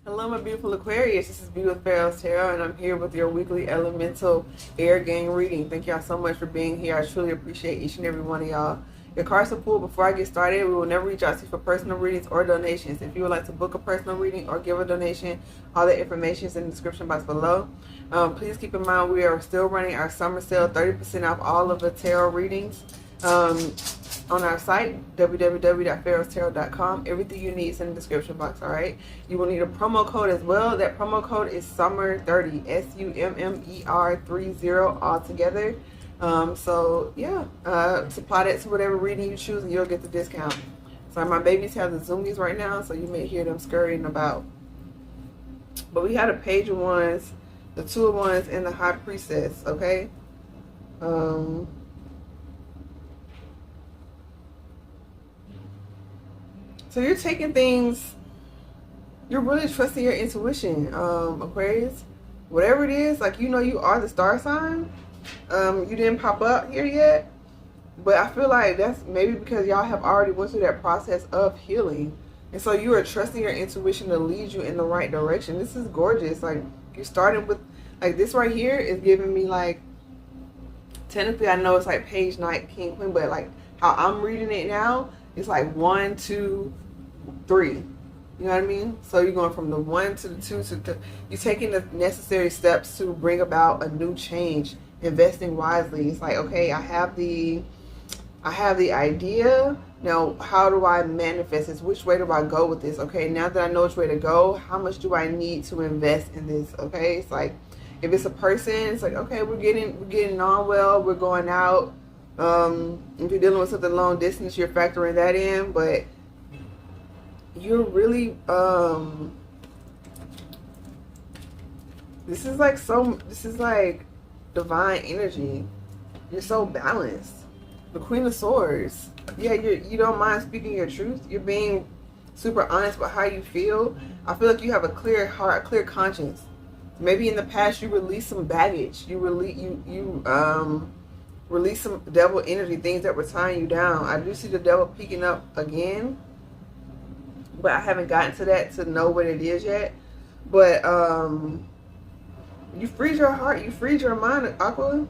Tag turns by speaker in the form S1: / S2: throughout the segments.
S1: Hello, my beautiful Aquarius. This is B with Pharaohs Tarot, and I'm here with your weekly elemental air gang reading. Thank y'all so much for being here. I truly appreciate each and every one of y'all. Your cards are pulled. Before I get started, we will never reach out to you for personal readings or donations. If you would like to book a personal reading or give a donation, all the information is in the description box below. Please keep in mind we are still running our summer sale, 30% off all of the tarot readings. On our site, www.PharaohsTarot.com. Everything you need is in the description box, all right? You will need a promo code as well. That promo code is SUMMER30, SUMMER30, all together. So, yeah, supply that to whatever reading you choose and you'll get the discount. So my babies have the zoomies right now, so you may hear them scurrying about. But we had a Page of Wands, the Two of Wands, and the High Priestess, okay? So you're taking things, you're really trusting your intuition, Aquarius. Whatever it is, like, you know you are the star sign. You didn't pop up here yet, but I feel like that's maybe because y'all have already went through that process of healing. And so you are trusting your intuition to lead you in the right direction. This is gorgeous. Like, you're starting with, like, this right here is giving me, like, technically I know it's like Page, Knight, King, Queen, but like how I'm reading it now, it's like 1, 2, 3. You know what I mean? So you're going from the 1 to the 2 to the, you're taking the necessary steps to bring about a new change, investing wisely. It's like, okay, I have the idea. Now, how do I manifest this? Which way do I go with this? Okay, now that I know which way to go, how much do I need to invest in this? Okay, it's like, if it's a person, it's like, okay, we're getting on well, we're going out. If you're dealing with something long distance, you're factoring that in, but you're really, this is like divine energy. You're so balanced. The Queen of Swords. Yeah, you don't mind speaking your truth. You're being super honest with how you feel. I feel like you have a clear heart, a clear conscience. Maybe in the past you released some baggage. You release some devil energy, things that were tying you down. I do see the devil peeking up again, but I haven't gotten to that to know what it is yet. But you freed your heart, you freed your mind, Aqua.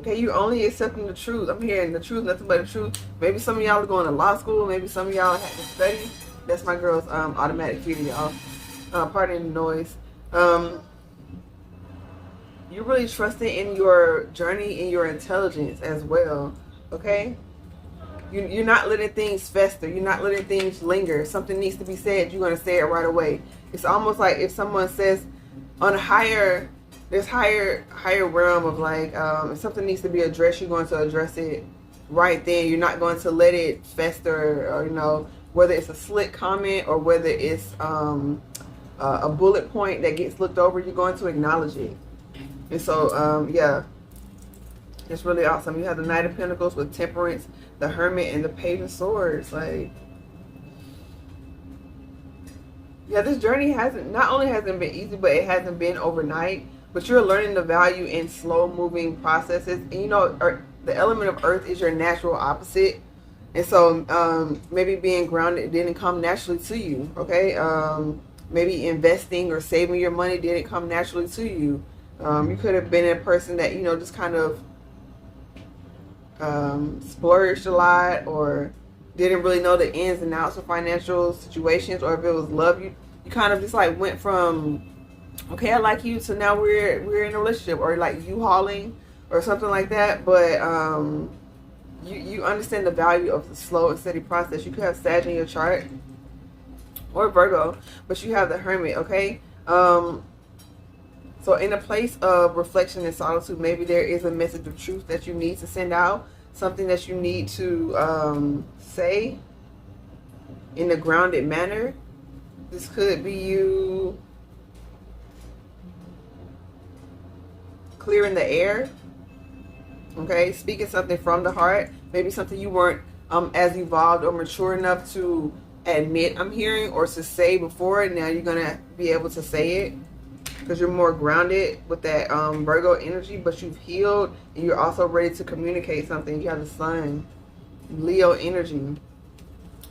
S1: Okay, you only accepting the truth. I'm hearing the truth, nothing but the truth. Maybe some of y'all are going to law school. Maybe some of y'all had to study. That's my girl's automatic feeder, y'all. Pardon the noise. You're really trusting in your journey and your intelligence as well, okay? You're not letting things fester. You're not letting things linger. Something needs to be said, you're going to say it right away. It's almost like if someone says on a higher, there's higher realm of like, if something needs to be addressed, you're going to address it right then. You're not going to let it fester, or, you know, whether it's a slick comment or whether it's a bullet point that gets looked over, you're going to acknowledge it. And so, yeah, it's really awesome. You have the Knight of Pentacles with Temperance, the Hermit, and the Page of Swords. Like, yeah, this journey not only hasn't been easy, but it hasn't been overnight. But you're learning the value in slow-moving processes. And, you know, the element of Earth is your natural opposite. And so, maybe being grounded didn't come naturally to you, okay? Maybe investing or saving your money didn't come naturally to you. You could have been a person that, you know, just kind of splurged a lot, or didn't really know the ins and outs of financial situations. Or if it was love, you kind of just like went from, okay, I like you, so now we're in a relationship, or like you hauling or something like that. But you understand the value of the slow and steady process. You could have Sag in your chart, or Virgo, but you have the Hermit, okay? So in a place of reflection and solitude, maybe there is a message of truth that you need to send out, something that you need to say in a grounded manner. This could be you clearing the air, okay? Speaking something from the heart, maybe something you weren't as evolved or mature enough to admit I'm hearing or to say before. Now you're going to be able to say it, because you're more grounded with that Virgo energy, but you've healed and you're also ready to communicate something. You have the Sun, Leo energy.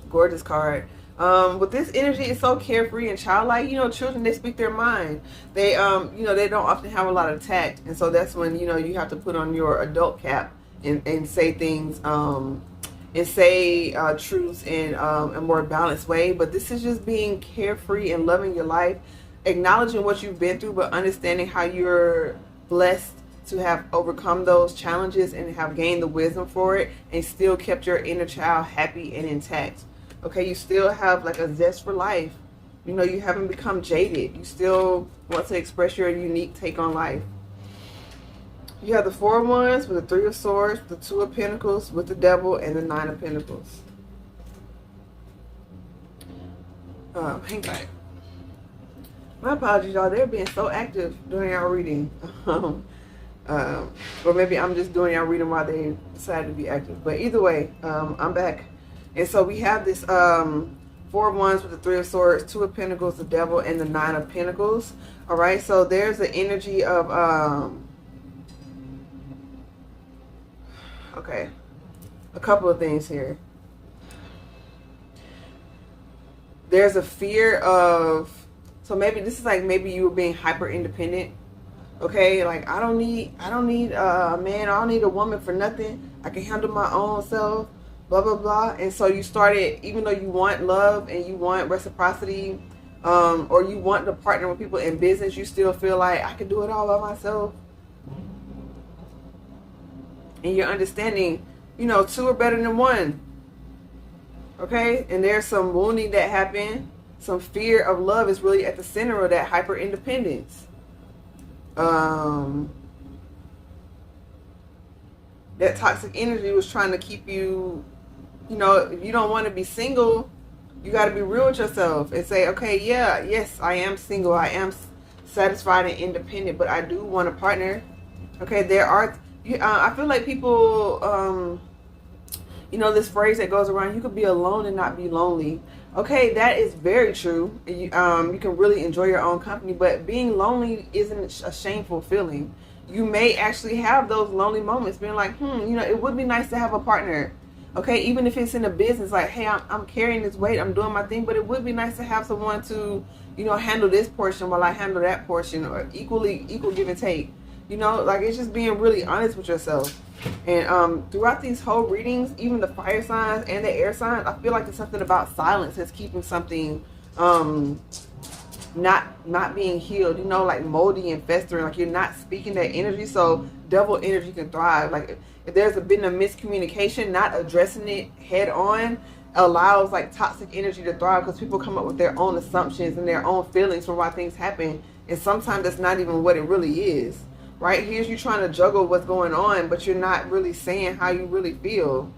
S1: Gorgeous card. With this energy, it's so carefree and childlike. You know, children, they speak their mind. They, you know, they don't often have a lot of tact. And so that's when, you know, you have to put on your adult cap and say things, and say truths in a more balanced way. But this is just being carefree and loving your life, acknowledging what you've been through, but understanding how you're blessed to have overcome those challenges and have gained the wisdom for it and still kept your inner child happy and intact. Okay, you still have like a zest for life. You know, you haven't become jaded. You still want to express your unique take on life. You have the Four of Wands with the Three of Swords, the Two of Pentacles with the Devil, and the Nine of Pentacles. Hang back. My apologies, y'all. They're being so active during our reading. Or maybe I'm just doing our reading while they decide to be active. But either way, I'm back. And so we have this Four of Wands with the Three of Swords, Two of Pentacles, the Devil, and the Nine of Pentacles. All right, so there's the energy of, okay, a couple of things here. There's a fear of, so maybe this is like maybe you were being hyper independent. Okay, like I don't need a man, I don't need a woman for nothing. I can handle my own self, blah blah blah. And so you started, even though you want love and you want reciprocity, or you want to partner with people in business, you still feel like I can do it all by myself. And you're understanding, you know, two are better than one. Okay, and there's some wounding that happened. Some fear of love is really at the center of that hyper independence. That toxic energy was trying to keep you, you know, if you don't want to be single, you got to be real with yourself and say, okay, yeah, yes, I am single. I am satisfied and independent, but I do want a partner. Okay, there are, I feel like people, you know, this phrase that goes around, you could be alone and not be lonely. Okay, that is very true. You can really enjoy your own company, but being lonely isn't a shameful feeling. You may actually have those lonely moments being like, you know, it would be nice to have a partner. Okay, even if it's in a business, like, hey, I'm carrying this weight, I'm doing my thing, but it would be nice to have someone to, you know, handle this portion while I handle that portion, or equal give and take. You know, like, it's just being really honest with yourself. And throughout these whole readings, even the fire signs and the air signs, I feel like there's something about silence that's keeping something not being healed, you know, like moldy and festering, like you're not speaking that energy, so devil energy can thrive. Like if there's been a miscommunication, not addressing it head on allows like toxic energy to thrive, because people come up with their own assumptions and their own feelings for why things happen, and sometimes that's not even what it really is. Right? Here's you trying to juggle what's going on, but you're not really saying how you really feel.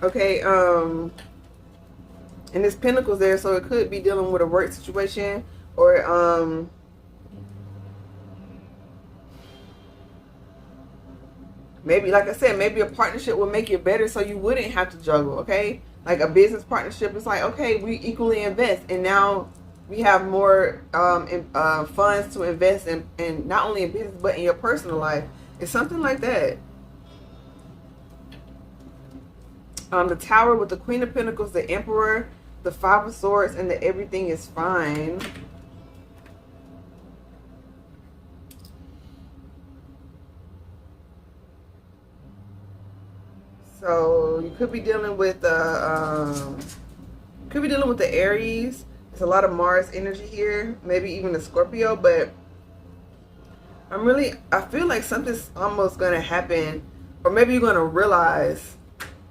S1: Okay, and this Pentacles there, so it could be dealing with a work situation, or maybe, like I said, maybe a partnership will make it better so you wouldn't have to juggle. Okay, like a business partnership is like, okay, we equally invest, and now we have more funds to invest in not only in business but in your personal life. It's something like that. The Tower with the Queen of Pentacles, the Emperor, the Five of Swords, and the Everything is Fine. So you could be dealing with the Aries. There's a lot of Mars energy here, maybe even a Scorpio, but I feel like something's almost going to happen, or maybe you're going to realize,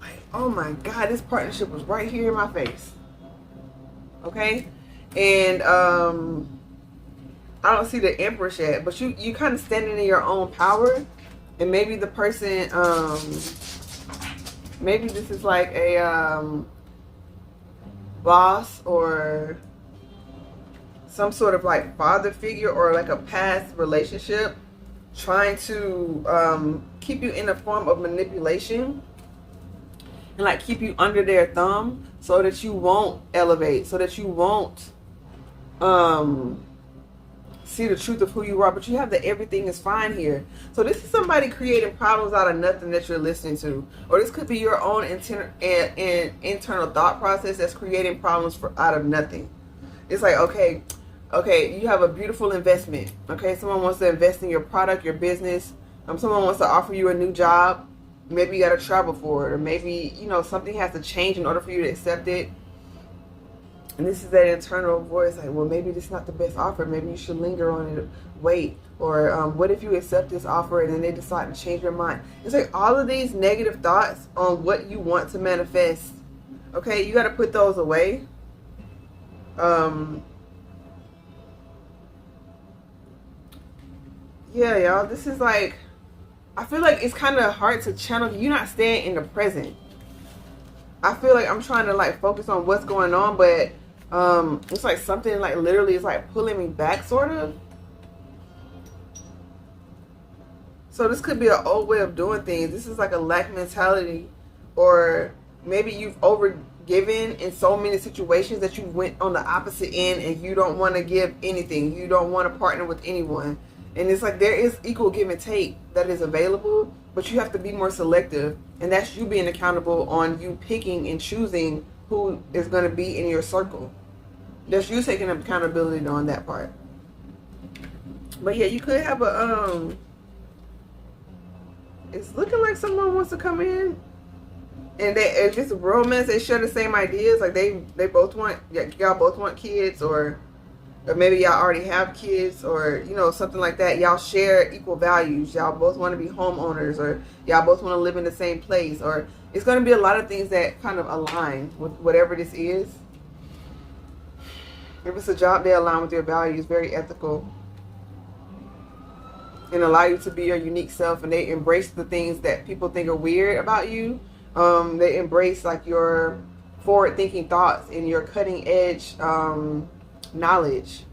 S1: like, oh my God, this partnership was right here in my face. Okay? And I don't see the Empress yet, but you kind of standing in your own power, and maybe the person, maybe this is like a boss or some sort of like father figure, or like a past relationship trying to keep you in a form of manipulation and like keep you under their thumb so that you won't elevate, so that you won't see the truth of who you are, but you have the everything is fine here. So this is somebody creating problems out of nothing that you're listening to. Or this could be your own internal thought process that's creating problems out of nothing. It's like, okay, you have a beautiful investment. Okay, someone wants to invest in your product, your business. Someone wants to offer you a new job. Maybe you got to travel for it, or maybe, you know, something has to change in order for you to accept it. And this is that internal voice, like, well, maybe this is not the best offer. Maybe you should linger on it, wait. Or what if you accept this offer and then they decide to change your mind? It's like all of these negative thoughts on what you want to manifest. Okay, you got to put those away. Yeah, y'all, this is like, I feel like it's kind of hard to channel. You're not staying in the present. I feel like I'm trying to like focus on what's going on, but it's like something like literally is like pulling me back, sort of. So this could be an old way of doing things. This is like a lack mentality, or maybe you've overgiven in so many situations that you went on the opposite end and you don't want to give anything. You don't want to partner with anyone. And it's like there is equal give and take that is available, but you have to be more selective. And that's you being accountable on you picking and choosing who is going to be in your circle. That's you taking accountability on that part. But yeah, you could have a, it's looking like someone wants to come in. And if it's a romance, they share the same ideas. Like they both want, y'all both want kids, or maybe y'all already have kids, or, you know, something like that. Y'all share equal values. Y'all both want to be homeowners, or y'all both want to live in the same place, or it's going to be a lot of things that kind of align with whatever this is. If it's a job, they align with your values, very ethical, and allow you to be your unique self, and they embrace the things that people think are weird about you. They embrace like your forward-thinking thoughts and your cutting-edge knowledge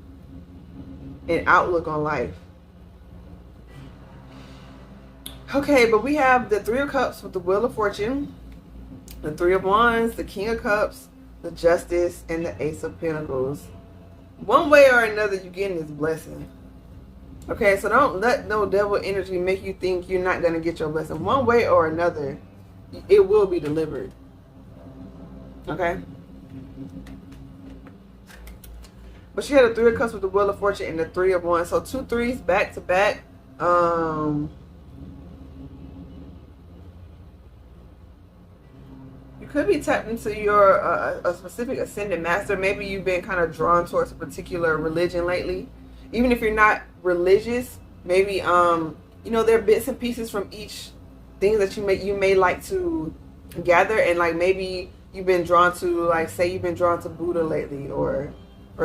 S1: and outlook on life. Okay, but we have the Three of Cups with the Wheel of Fortune, the Three of Wands, the King of Cups, the Justice, and the Ace of Pentacles. One way or another, you're getting this blessing. Okay, so don't let no devil energy make you think you're not going to get your blessing. One way or another, it will be delivered. Okay? But she had a Three of Cups with the Wheel of Fortune and the Three of Wands. So 2 3s back to back. You could be tapped into your a specific ascended master. Maybe you've been kind of drawn towards a particular religion lately. Even if you're not religious, maybe you know, there are bits and pieces from each thing that you may like to gather, and like maybe you've been drawn to, like, say you've been drawn to Buddha lately, or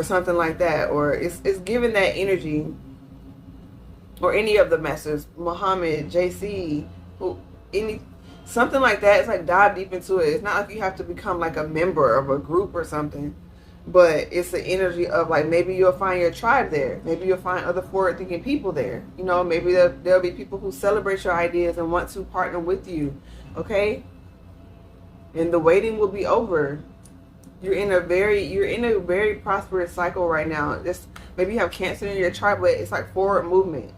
S1: something like that, or it's given that energy, or any of the masters, Muhammad, JC, something like that. It's like dive deep into it. It's not like you have to become like a member of a group or something, but it's the energy of like, maybe you'll find your tribe there. Maybe you'll find other forward-thinking people there. You know, maybe there'll be people who celebrate your ideas and want to partner with you. Okay, and the waiting will be over. You're in a very prosperous cycle right now. Just maybe you have Cancer in your chart, but it's like forward movement.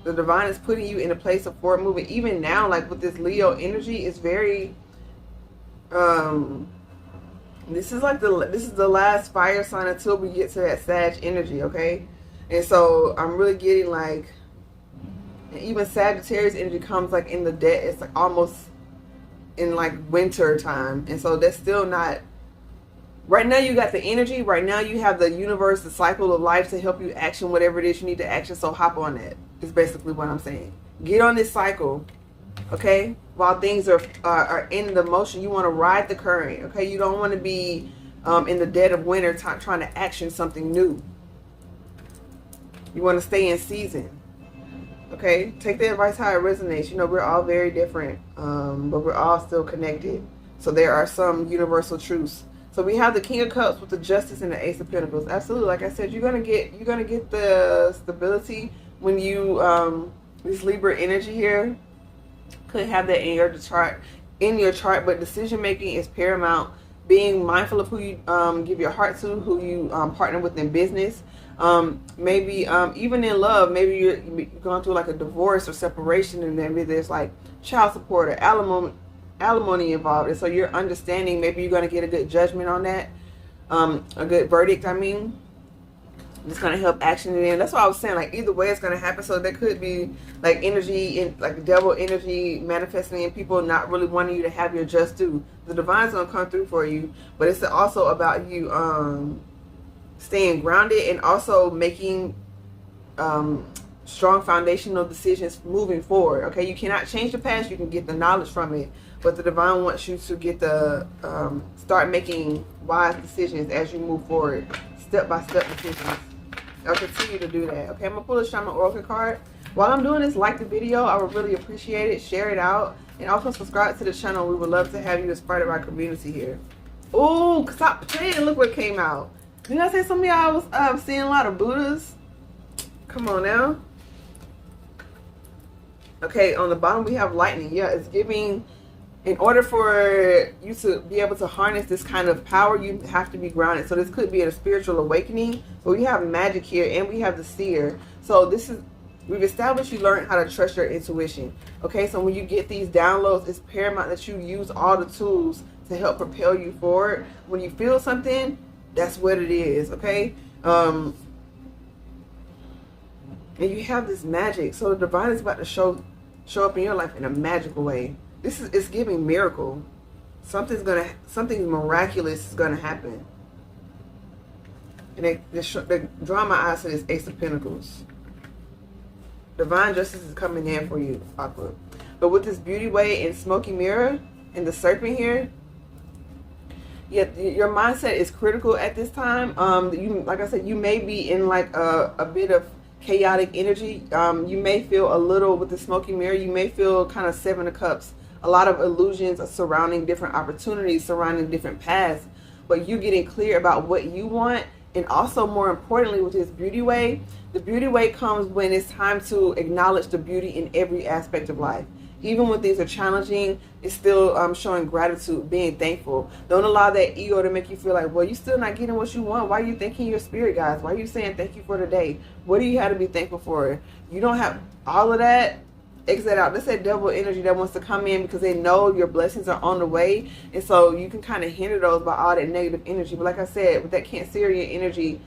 S1: The divine is putting you in a place of forward movement. Even now, like with this Leo energy, is very this is the last fire sign until we get to that Sag energy, okay? And so I'm really getting like, and even Sagittarius energy comes like in the dead. It's like almost in like winter time, and so that's still not. Right now you got the energy. Right now you have the universe, the cycle of life to help you action whatever it is you need to action. So hop on that. Is basically what I'm saying. Get on this cycle, okay? While things are in the motion, you want to ride the current, okay? You don't want to be in the dead of winter trying to action something new. You want to stay in season, okay? Take the advice how it resonates. You know, we're all very different, but we're all still connected. So there are some universal truths. So we have the King of Cups with the Justice and the Ace of Pentacles. Absolutely, like I said, you're gonna get the stability when you this Libra energy here. Could have that in your chart, but decision making is paramount. being mindful of who you give your heart to, who you partner with in business. Maybe even in love, maybe you're going through like a divorce or separation, and maybe there's like child support or alimony involved, and so you're understanding, maybe you're going to get a good judgment on that, a good verdict, I mean. It's going to help action it in. That's what I was saying, like either way it's going to happen. So there could be like energy, in like devil energy manifesting in people not really wanting you to have your just due. The divine's going to come through for you, but it's also about you staying grounded and also making strong foundational decisions moving forward. Okay, you cannot change the past, you can get the knowledge from it, but the divine wants you to get the start making wise decisions as you move forward, step-by-step decisions. I'll continue to do that. Okay, I'm gonna pull a Shaman Oracle card. While I'm doing this, like the video, I would really appreciate it. Share it out, and also subscribe to the channel. We would love to have you as part of our community here. Oh, stop playing! Look what came out. Did I say some of y'all was seeing a lot of Buddhas? Come on now. Okay, on the bottom we have lightning. Yeah, it's giving. In order for you to be able to harness this kind of power, you have to be grounded. So this could be a spiritual awakening, but we have magic here and we have the seer. So this is, we've established you learn how to trust your intuition. Okay, so when you get these downloads, it's paramount that you use all the tools to help propel you forward. When you feel something, that's what it is, okay? And you have this magic. So the divine is about to show up in your life in a magical way. This is, it's giving miracle. Something miraculous is gonna happen. And they draw my eyes to this Ace of Pentacles. Divine justice is coming in for you, Aqua. But with this beauty way and smoky mirror and the serpent here, yeah, your mindset is critical at this time. Like I said, you may be in like a bit of chaotic energy. You may feel a little, with the smoky mirror, you may feel kind of Seven of Cups. A lot of illusions surrounding different opportunities, surrounding different paths, but you getting clear about what you want. And also, more importantly, with this beauty way, the beauty way comes when it's time to acknowledge the beauty in every aspect of life. Even when things are challenging, it's still showing gratitude, being thankful. Don't allow that ego to make you feel like, well, you're still not getting what you want. Why are you thanking your spirit guides? Why are you saying thank you for today? What do you have to be thankful for? You don't have all of that. Exit out. That's that devil energy that wants to come in because they know your blessings are on the way, and so you can kind of hinder those by all that negative energy. But like I said, with that Cancerian energy,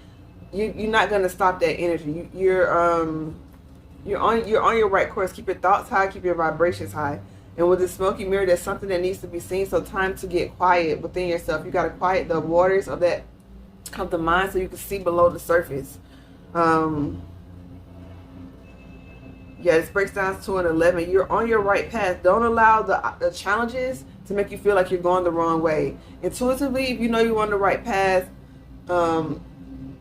S1: you're not going to stop that energy. You're on your right course. Keep your thoughts high, keep your vibrations high. And with the smoky mirror, there's something that needs to be seen. So time to get quiet within yourself. You got to quiet the waters of the mind so you can see below the surface. Yeah, this breaks down to an 11. You're on your right path. Don't allow the challenges to make you feel like you're going the wrong way. Intuitively, if you know you're on the right path,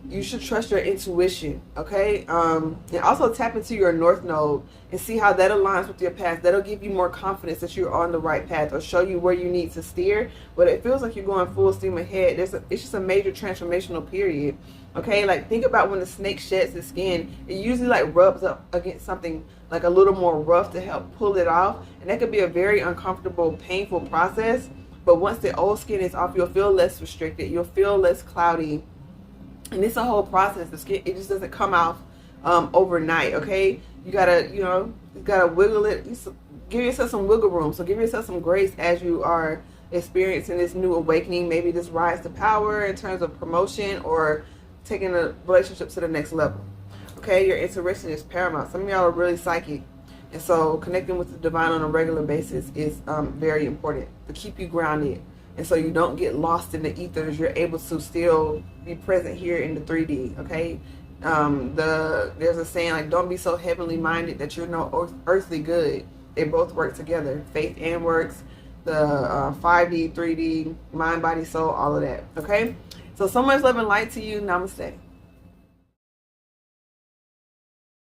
S1: you should trust your intuition, okay? And also tap into your North Node and see how that aligns with your path. That'll give you more confidence that you're on the right path or show you where you need to steer. But it feels like you're going full steam ahead. It's just a major transformational period, okay? Like, think about when the snake sheds its skin. It usually, like, rubs up against something, like, a little more rough to help pull it off. And that could be a very uncomfortable, painful process. But once the old skin is off, you'll feel less restricted. You'll feel less cloudy. And it's a whole process. The skin, it just doesn't come out overnight, okay? You gotta wiggle it. Give yourself some wiggle room. So give yourself some grace as you are experiencing this new awakening, maybe this rise to power in terms of promotion or taking a relationship to the next level. Okay, your intuition is paramount. Some of y'all are really psychic, and so connecting with the divine on a regular basis is very important to keep you grounded. And so you don't get lost in the ethers. You're able to still be present here in the 3D, okay? There's a saying, like, don't be so heavenly minded that you're no earthly good. They both work together. Faith and works, the 5D, 3D, mind, body, soul, all of that, okay? So much love and light to you. Namaste.